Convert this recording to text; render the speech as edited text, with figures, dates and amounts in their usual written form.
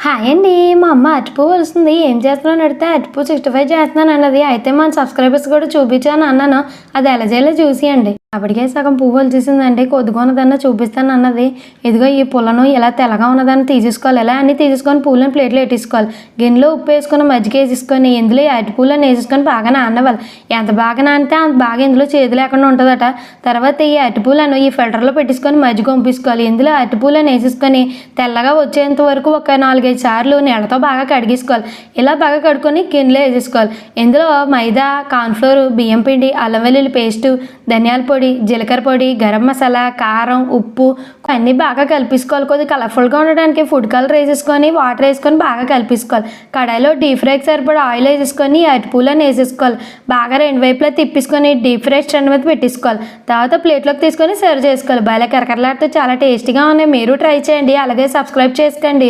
Hi అండి. మా అమ్మ అరటిపువ్వు ఒలుస్తుంది. ఏం చేస్తున్నాను అడిగితే అరటిపువ్వు 65 చేస్తున్నాను అన్నది. అయితే మన సబ్స్క్రైబర్స్ కూడా చూపించాను అన్నాను. అది ఎలా చేయాలో చూసియండి. అప్పటికే సగం పువ్వు ఒలిచేసిందండి. కొద్దిగా ఉన్నదన్నా చూపిస్తాను అన్నది. ఇదిగో ఈ పుల్లను ఇలా తెల్లగా ఉన్నదాన్ని తీసేసుకోవాలి. ఇలా అన్నీ తీసేసుకొని పూలను ప్లేట్లో పెట్టేసుకోవాలి. గిన్నెలో ఉప్పు వేసుకొని మజ్జిగ వేసేసుకొని ఇందులో ఈ అరటిపూలను వేసేసుకొని బాగా నానవాలి. ఎంత బాగా నానితే అంత బాగా ఇందులో చేదు లేకుండా ఉంటుందట. తర్వాత ఈ అరటిపూలను ఈ ఫిల్టర్లో పెట్టేసుకొని మజ్జిగ పంపించుకోవాలి. ఇందులో అరటిపూలను వేసేసుకొని తెల్లగా వచ్చేంత వరకు ఒక 4-5 సార్లు నీళ్ళతో బాగా కడిగేసుకోవాలి. ఇలా బాగా కడుక్కొని గిన్నెలో వేసేసుకోవాలి. ఇందులో మైదా, కార్న్ఫ్లోర్, బియ్యం పిండి, అల్లం వెల్లుల్లి పేస్టు, ధనియాల పొడి, జీలకర్ర పొడి, గరం మసాలా, కారం, ఉప్పు అన్నీ బాగా కలిపేసుకోవాలి. కొద్దిగా కలర్ఫుల్గా ఉండడానికి ఫుడ్ కలర్ వేసేసుకొని వాటర్ వేసుకొని బాగా కలిపేసుకోవాలి. కడాయిలో డీప్ ఫ్రైకి సరిపడా ఆయిల్ వేసేసుకొని అరటిపూలను వేసేసుకోవాలి. బాగా రెండు వైపులా తిప్పేసుకొని డీప్ ఫ్రై స్టాండ్ మీద పెట్టేసుకోవాలి. తర్వాత ప్లేట్లోకి తీసుకొని సర్వ్ చేసుకోవాలి. బాగా కరకరలాడితే చాలా టేస్టీగా ఉన్నాయి. మీరు ట్రై చేయండి. అలాగే సబ్స్క్రైబ్ చేసుకోండి.